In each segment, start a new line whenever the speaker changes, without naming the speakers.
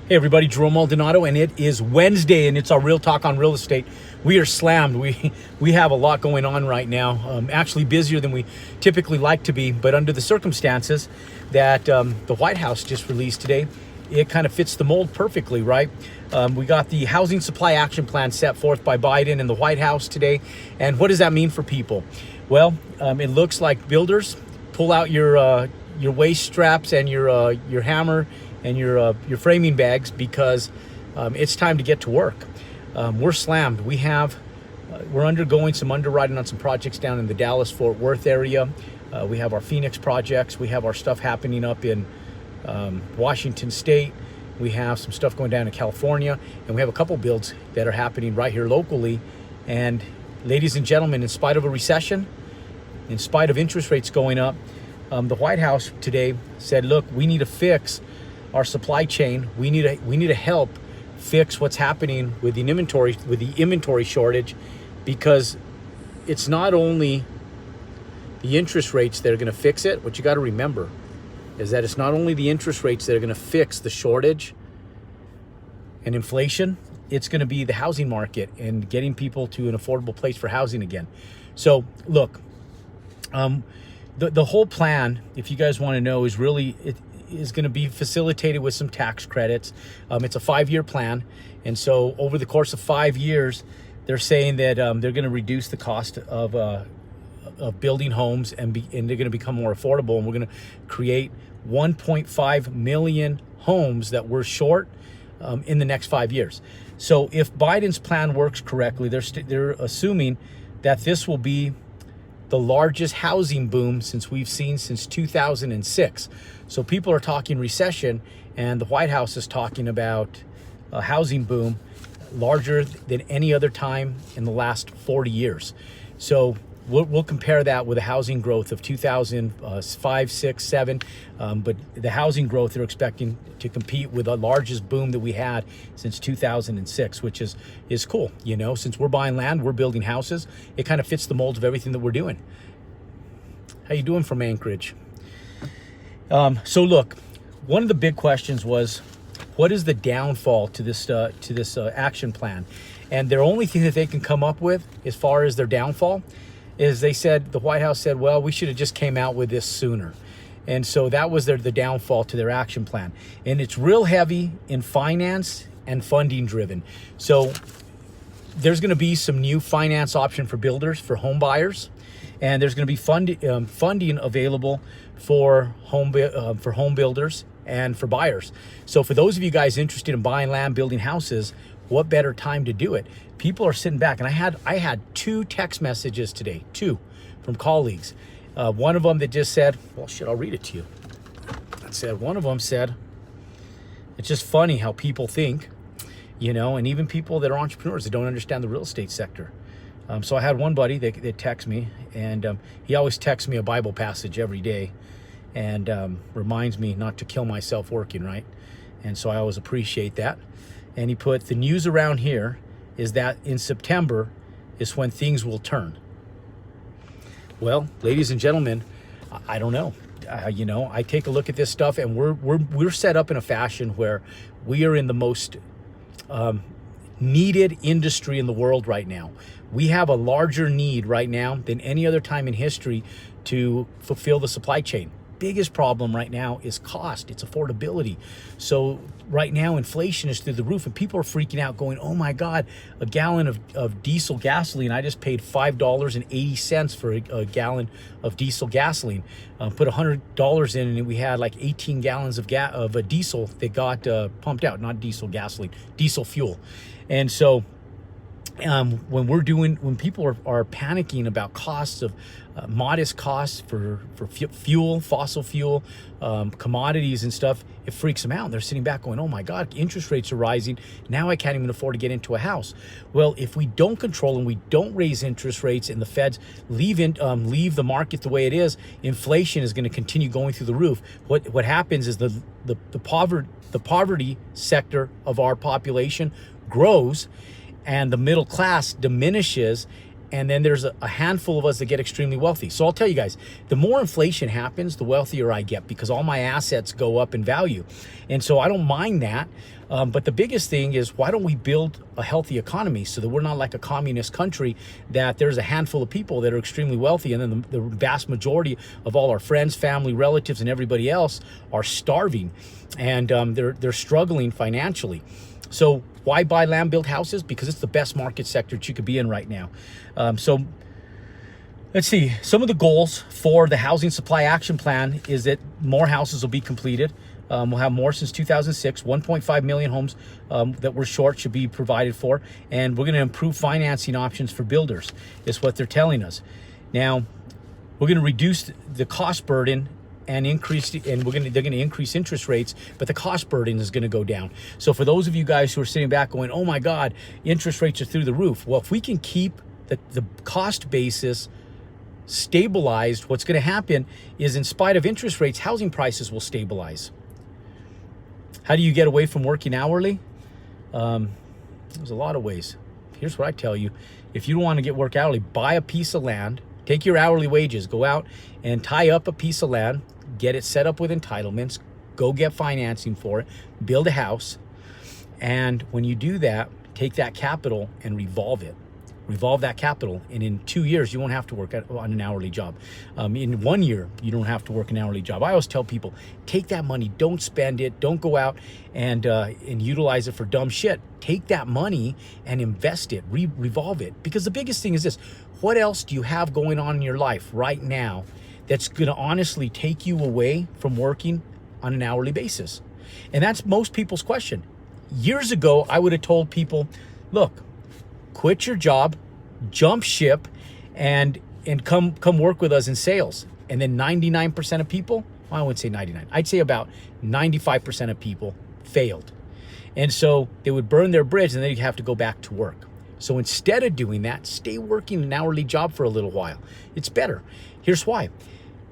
Hey everybody, Jerome Maldonado, and it is Wednesday, and it's our Real Talk on Real Estate. We are slammed. We have a lot going on right now, actually busier than we typically like to be, but under the circumstances that the White House just released today, it kind of fits the mold perfectly, right? We got the Housing Supply Action Plan set forth by Biden and the White House today, and what does that mean for people? Well, it looks like builders, pull out your waist straps and your hammer and your framing bags, because it's time to get to work. We're slammed. We're undergoing some underwriting on some projects down in the Dallas-Fort Worth area. We have our Phoenix projects. We have our stuff happening up in Washington State. We have some stuff going down in California, and we have a couple builds that are happening right here locally. And ladies and gentlemen, in spite of a recession, in spite of interest rates going up, the White House today said, look, we need to fix our supply chain. We need to help fix what's happening with the inventory shortage, because it's not only the interest rates that are going to fix it. What you got to remember is that it's not only the interest rates that are going to fix the shortage and inflation, it's going to be the housing market and getting people to an affordable place for housing again. So look, the whole plan, if you guys want to know, is really is going to be facilitated with some tax credits. It's a 5-year plan, and so over the course of 5 years, they're saying that they're going to reduce the cost of building homes, and they're going to become more affordable, and we're going to create 1.5 million homes that we're short in the next 5 years. So if Biden's plan works correctly, they're assuming that this will be the largest housing boom we've seen since 2006. So people are talking recession, and the White House is talking about a housing boom larger than any other time in the last 40 years. So we'll compare that with a housing growth of 2005, 6, 7. But the housing growth they're expecting to compete with the largest boom that we had since 2006, which is cool. You know, since we're buying land, we're building houses. It kind of fits the mold of everything that we're doing. How you doing from Anchorage? So look, one of the big questions was, what is the downfall to this action plan? And their only thing that they can come up with as far as their downfall is the White House said, well, we should have just came out with this sooner. And so that was the downfall to their action plan. And it's real heavy in finance and funding driven. So there's going to be some new finance option for builders, for home buyers, and there's going to be funding available for home builders and for buyers. So for those of you guys interested in buying land, building houses, what better time to do it? People are sitting back, and I had 2 text messages today, 2 from colleagues. One of them that just said, well, shit, I'll read it to you. One of them said, it's just funny how people think, you know, and even people that are entrepreneurs that don't understand the real estate sector. So I had one buddy that texted me, and he always texts me a Bible passage every day, and reminds me not to kill myself working, right? And so I always appreciate that. And he put, the news around here is that in September is when things will turn. Well, ladies and gentlemen, I don't know. You know, I take a look at this stuff, and we're set up in a fashion where we are in the most needed industry in the world right now. We have a larger need right now than any other time in history to fulfill the supply chain. Biggest problem right now is cost. It's affordability. So right now inflation is through the roof, and people are freaking out going, oh my God, a gallon of diesel gasoline. I just paid $5.80 for a gallon of diesel gasoline. Put $100 in, and we had like 18 gallons of a diesel that got pumped out, not diesel gasoline, diesel fuel. And so when people are panicking about costs of modest costs for fuel, fossil fuel, commodities and stuff, it freaks them out. They're sitting back going, oh my God, interest rates are rising. Now I can't even afford to get into a house. Well, if we don't control and we don't raise interest rates, and the feds leave the market the way it is, inflation is going to continue going through the roof. What happens is the poverty sector of our population grows, and the middle class diminishes, And then there's a handful of us that get extremely wealthy. So I'll tell you guys, the more inflation happens, the wealthier I get, because all my assets go up in value. And so I don't mind that. But the biggest thing is, why don't we build a healthy economy so that we're not like a communist country, that there's a handful of people that are extremely wealthy, and then the vast majority of all our friends, family, relatives, and everybody else are starving, and they're struggling financially. So why buy land, build houses? Because it's the best market sector that you could be in right now. So let's see, some of the goals for the Housing Supply Action Plan is that more houses will be completed. We'll have more since 2006. 1.5 million homes that we're short should be provided for. And we're going to improve financing options for builders, is what they're telling us. Now, we're going to reduce the cost burden and they're going to increase interest rates, but the cost burden is going to go down. So for those of you guys who are sitting back going, oh my God, interest rates are through the roof. Well, if we can keep the cost basis stabilized, what's going to happen is, in spite of interest rates, housing prices will stabilize. How do you get away from working hourly? There's a lot of ways. Here's what I tell you. If you don't want to get work hourly, buy a piece of land, take your hourly wages, go out and tie up a piece of land, get it set up with entitlements, go get financing for it, build a house. And when you do that, take that capital and revolve that capital, and in 2 years you won't have to work on an hourly job. In 1 year you don't have to work an hourly job. I always tell people, take that money, don't spend it, don't go out and utilize it for dumb shit. Take that money and invest it, revolve it. Because the biggest thing is this: what else do you have going on in your life right now that's going to honestly take you away from working on an hourly basis? And that's most people's question. Years ago, I would have told people, look, quit your job, jump ship, and come work with us in sales. And then 99% of people, well, I wouldn't say 99, I'd say about 95% of people failed. And so they would burn their bridge, and then you'd have to go back to work. So instead of doing that, stay working an hourly job for a little while. It's better. Here's why.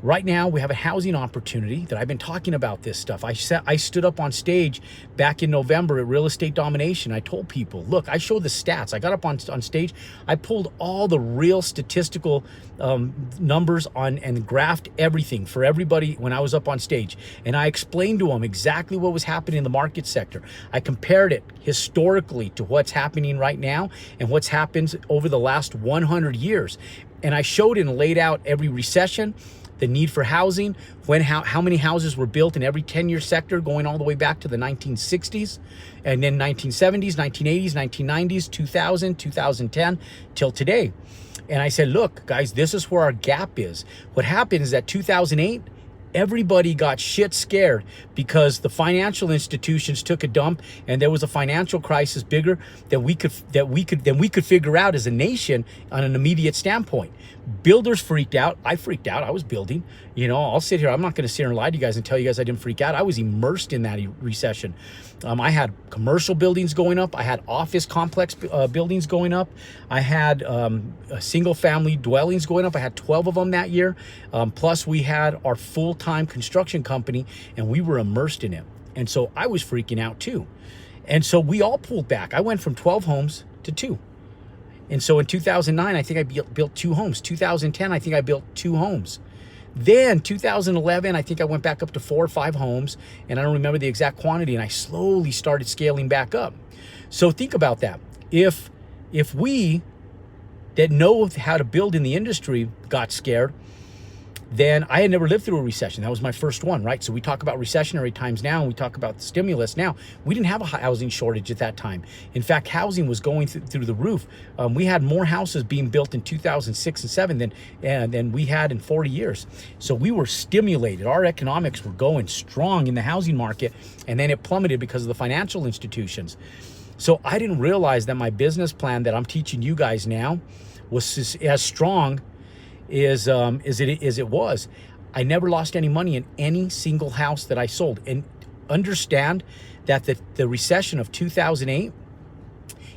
Right now, we have a housing opportunity that I've been talking about this stuff. I stood up on stage back in November at Real Estate Domination. I told people, look, I showed the stats. I got up on stage. I pulled all the real statistical numbers on and graphed everything for everybody when I was up on stage. And I explained to them exactly what was happening in the market sector. I compared it historically to what's happening right now and what's happened over the last 100 years. And I showed and laid out every recession, the need for housing, how many houses were built in every 10-year sector going all the way back to the 1960s, and then 1970s, 1980s, 1990s, 2000, 2010, till today. And I said, look, guys, this is where our gap is. What happened is that 2008, everybody got shit scared because the financial institutions took a dump, and there was a financial crisis bigger than we could figure out as a nation on an immediate standpoint. Builders freaked out. I freaked out. I was building. I'll sit here. I'm not going to sit here and lie to you guys and tell you guys I didn't freak out. I was immersed in that recession. I had commercial buildings going up. I had office complex buildings going up. I had single family dwellings going up. I had 12 of them that year. Plus we had our full-time construction company, and we were immersed in it. And so I was freaking out too. And so we all pulled back. I went from 12 homes to 2. And so in 2009, I think I built 2 homes. 2010, I think I built 2 homes. Then 2011, I think I went back up to 4 or 5 homes, and I don't remember the exact quantity, and I slowly started scaling back up. So think about that. If we that know how to build in the industry got scared, then I had never lived through a recession. That was my first one, right? So we talk about recessionary times now, and we talk about the stimulus now. We didn't have a housing shortage at that time. In fact, housing was going through the roof. We had more houses being built in 2006 and 2007 than we had in 40 years. So we were stimulated. Our economics were going strong in the housing market, and then it plummeted because of the financial institutions. So I didn't realize that my business plan that I'm teaching you guys now was as strong as it was. I never lost any money in any single house that I sold. And understand that the recession of 2008,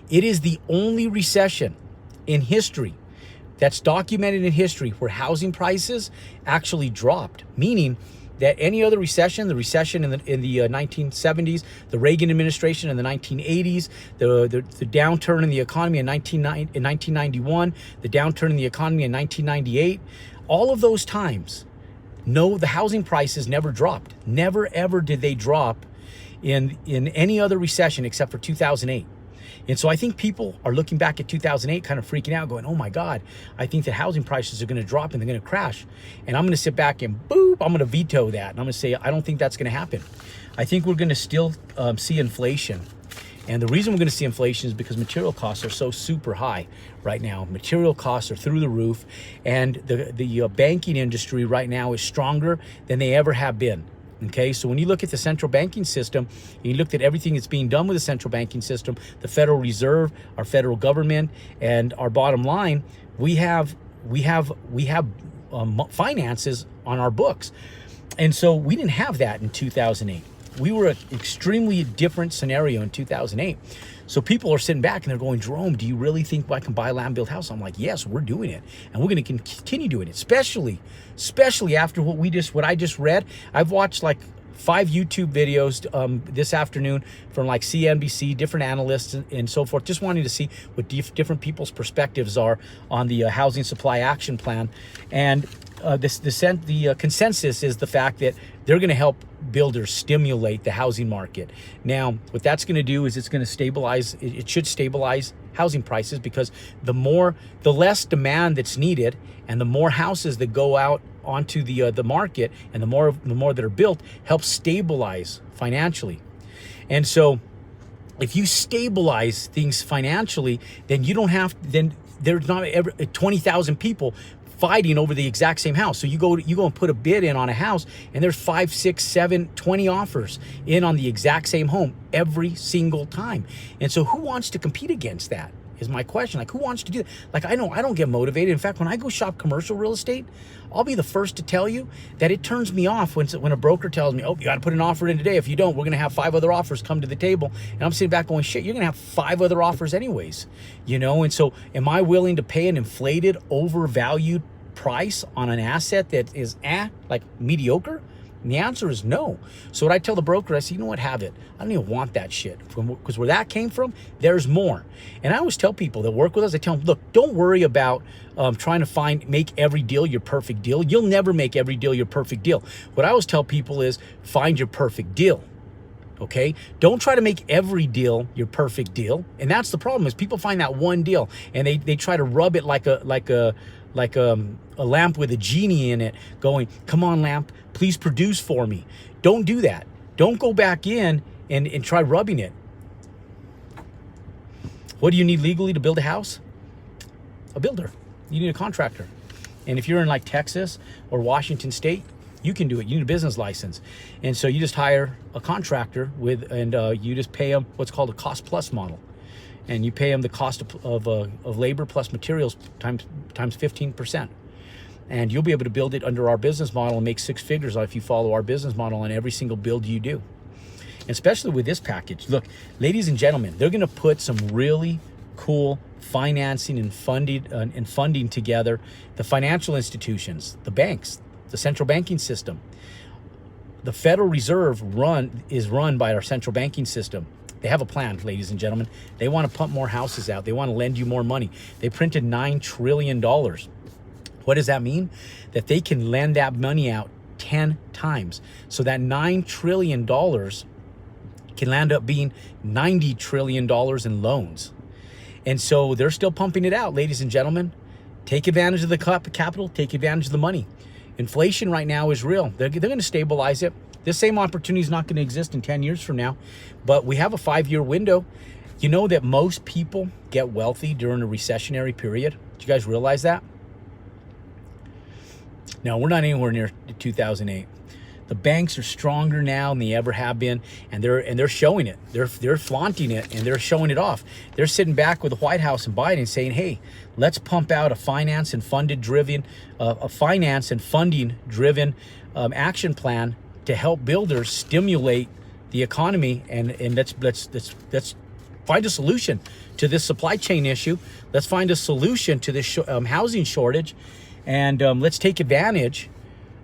it is the only recession in history that's documented in history where housing prices actually dropped, meaning that any other recession, the recession in the 1970s, the Reagan administration in the 1980s, the downturn in the economy in 1991, the downturn in the economy in 1998, all of those times, no, the housing prices never dropped. Never ever did they drop in any other recession except for 2008. And so I think people are looking back at 2008 kind of freaking out, going, oh my God, I think that housing prices are going to drop and they're going to crash. And I'm going to sit back and boop, I'm going to veto that. And I'm going to say, I don't think that's going to happen. I think we're going to still see inflation. And the reason we're going to see inflation is because material costs are so super high right now. Material costs are through the roof. And the banking industry right now is stronger than they ever have been. Okay, so when you look at the central banking system, you look at everything that's being done with the central banking system, the Federal Reserve, our federal government, and our bottom line, we have finances on our books. And so we didn't have that in 2008. We were an extremely different scenario in 2008. So people are sitting back and they're going, Jerome, do you really think I can buy a land build house? I'm like, yes, we're doing it. And we're going to continue doing it, especially after what I just read. I've watched like 5 YouTube videos this afternoon from like CNBC, different analysts and so forth, just wanting to see what different people's perspectives are on the housing supply action plan. And the consensus is the fact that they're going to help builders stimulate the housing market. Now, what that's going to do is it's going to stabilize. It should stabilize housing prices, because the less demand that's needed, and the more houses that go out onto the market, and the more that are built, helps stabilize financially. And so, if you stabilize things financially, then you don't have. Then there's not 20,000 people fighting over the exact same house. So you go and put a bid in on a house, and there's 5, 6, 7, 20 offers in on the exact same home every single time. And so who wants to compete against that is my question. Like, who wants to do that? Like, I know I don't get motivated. In fact, when I go shop commercial real estate, I'll be the first to tell you that it turns me off when a broker tells me, oh, you got to put an offer in today. If you don't, we're going to have 5 other offers come to the table. And I'm sitting back going, shit, you're going to have 5 other offers anyways, you know? And so am I willing to pay an inflated, overvalued price on an asset that is like mediocre? And the answer is no. So what I tell the broker, I say, you know what, have it. I don't even want that shit, because where that came from, there's more. And I always tell people that work with us, I tell them, look, don't worry about trying to make every deal your perfect deal. You'll never make every deal your perfect deal. What I always tell people is find your perfect deal. Okay, don't try to make every deal your perfect deal. And that's the problem, is people find that one deal and they try to rub it like a lamp with a genie in it, going, come on, lamp, please produce for me. Don't do that. Don't go back in and try rubbing it. What do you need legally to build a house? A builder. You need a contractor. And if you're in like Texas or Washington State, you can do it. You need a business license. And so you just hire a contractor and you just pay them what's called a cost plus model. And you pay them the cost of labor plus materials times 15%. And you'll be able to build it under our business model and make 6 figures if you follow our business model on every single build you do. And especially with this package. Look, ladies and gentlemen, they're going to put some really cool financing and funding together. The financial institutions, the banks, the central banking system. The Federal Reserve is run by our central banking system. They have a plan, ladies and gentlemen. They want to pump more houses out. They want to lend you more money. They printed $9 trillion. What does that mean? That they can lend that money out 10 times. So that $9 trillion can land up being $90 trillion in loans. And so they're still pumping it out, ladies and gentlemen. Take advantage of the capital. Take advantage of the money. Inflation right now is real. They're going to stabilize it. This same opportunity is not going to exist in 10 years from now, but we have a 5-year window. You know that most people get wealthy during a recessionary period. Do you guys realize that? No, we're not anywhere near 2008. The banks are stronger now than they ever have been, and they're showing it. They're flaunting it, and they're showing it off. They're sitting back with the White House and Biden saying, "Hey, let's pump out a finance and funding driven action plan to help builders stimulate the economy, and let's find a solution to this supply chain issue. Let's find a solution to this housing shortage, and let's take advantage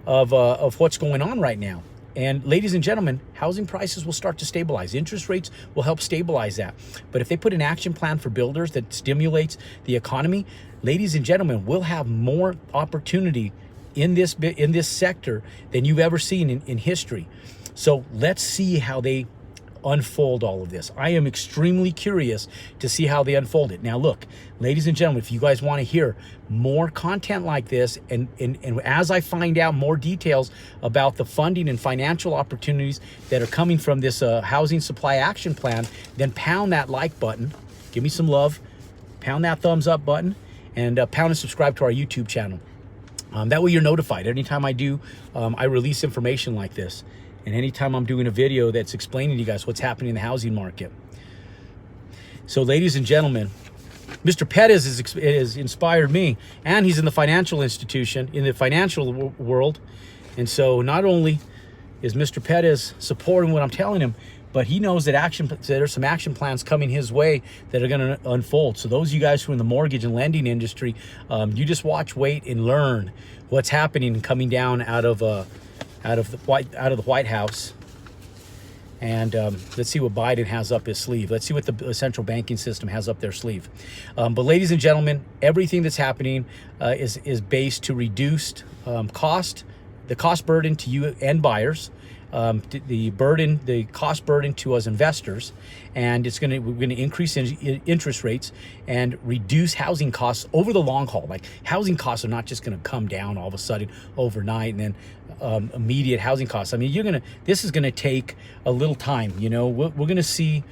of what's going on right now. And ladies and gentlemen, housing prices will start to stabilize. Interest rates will help stabilize that. But if they put an action plan for builders that stimulates the economy, ladies and gentlemen, we'll have more opportunity in this sector than you've ever seen in history. So let's see how they unfold all of this. I am extremely curious to see how they unfold it. Now look, ladies and gentlemen, if you guys want to hear more content like this, and as I find out more details about the funding and financial opportunities that are coming from this housing supply action plan, then pound that like button, give me some love, pound that thumbs up button, and pound and subscribe to our YouTube channel. That way you're notified anytime I release information like this. And anytime I'm doing a video that's explaining to you guys what's happening in the housing market. So ladies and gentlemen, Mr. Pettis has inspired me, and he's in the financial institution, in the financial world. And so not only is Mr. Pettis supporting what I'm telling him, but he knows that there's some action plans coming his way that are going to unfold. So those of you guys who are in the mortgage and lending industry, you just watch, wait, and learn what's happening and coming down out of the White House. And let's see what Biden has up his sleeve. Let's see what the central banking system has up their sleeve. But ladies and gentlemen, everything that's happening is based to reduced the cost burden to you and buyers, the cost burden to us investors, and we're going to increase interest rates and reduce housing costs over the long haul. Like, housing costs are not just going to come down all of a sudden overnight and then immediate housing costs. I mean, this is going to take a little time. You know, we're going to see.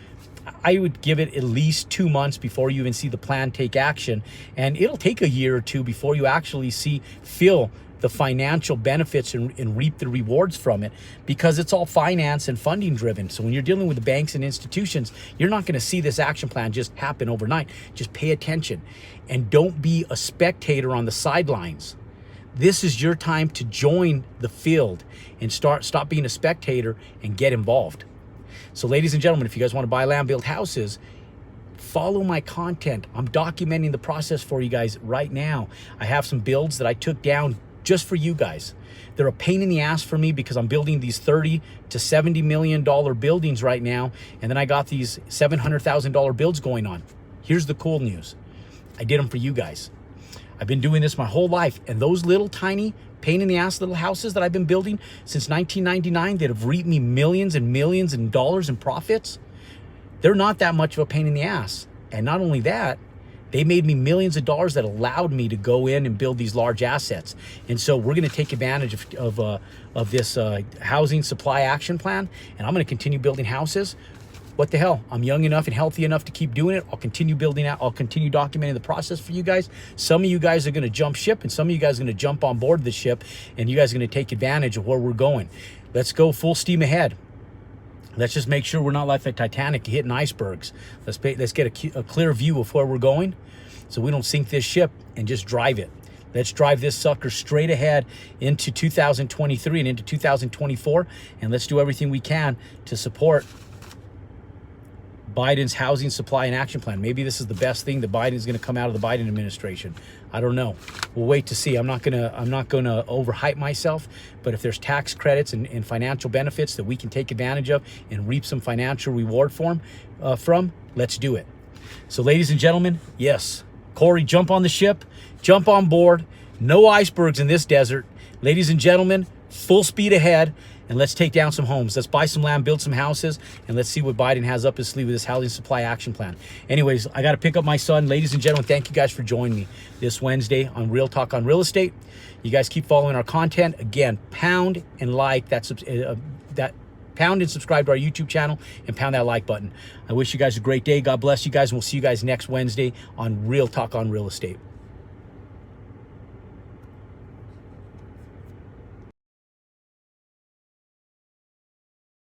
I would give it at least 2 months before you even see the plan take action, and it'll take a year or two before you actually feel the financial benefits and reap the rewards from it, because it's all finance and funding driven. So when you're dealing with the banks and institutions, you're not going to see this action plan just happen overnight. Just pay attention and don't be a spectator on the sidelines. This is your time to join the field and stop being a spectator and get involved. So ladies and gentlemen, if you guys want to buy land, build houses, follow my content. I'm documenting the process for you guys right now. I have some builds that I took down just for you guys. They're a pain in the ass for me because I'm building these $30 to $70 million buildings right now, and then I got these $700,000 builds going on. Here's the cool news. I did them for you guys. I've been doing this my whole life, and those little tiny pain in the ass little houses that I've been building since 1999 that have reaped me millions and millions of dollars in profits, they're not that much of a pain in the ass. And not only that, they made me millions of dollars that allowed me to go in and build these large assets. And so we're going to take advantage of this housing supply action plan, and I'm going to continue building houses. What the hell? I'm young enough and healthy enough to keep doing it. I'll continue building out. I'll continue documenting the process for you guys. Some of you guys are going to jump ship, and some of you guys are going to jump on board the ship, and you guys are going to take advantage of where we're going. Let's go full steam ahead. Let's just make sure we're not like the Titanic hitting icebergs. Let's get a clear view of where we're going so we don't sink this ship and just drive it. Let's drive this sucker straight ahead into 2023 and into 2024, and let's do everything we can to support Biden's housing supply and action plan. Maybe this is the best thing that Biden's going to come out of the Biden administration. I don't know. We'll wait to see. I'm not gonna overhype myself, but if there's tax credits and financial benefits that we can take advantage of and reap some financial reward from, let's do it. So ladies and gentlemen, yes, Corey, jump on the ship, jump on board. No icebergs in this desert. Ladies and gentlemen, full speed ahead. And let's take down some homes. Let's buy some land, build some houses, and let's see what Biden has up his sleeve with this housing supply action plan. Anyways, I got to pick up my son. Ladies and gentlemen, thank you guys for joining me this Wednesday on Real Talk on Real Estate. You guys keep following our content. Again, pound and like that pound and subscribe to our YouTube channel and pound that like button. I wish you guys a great day. God bless you guys, and we'll see you guys next Wednesday on Real Talk on Real Estate.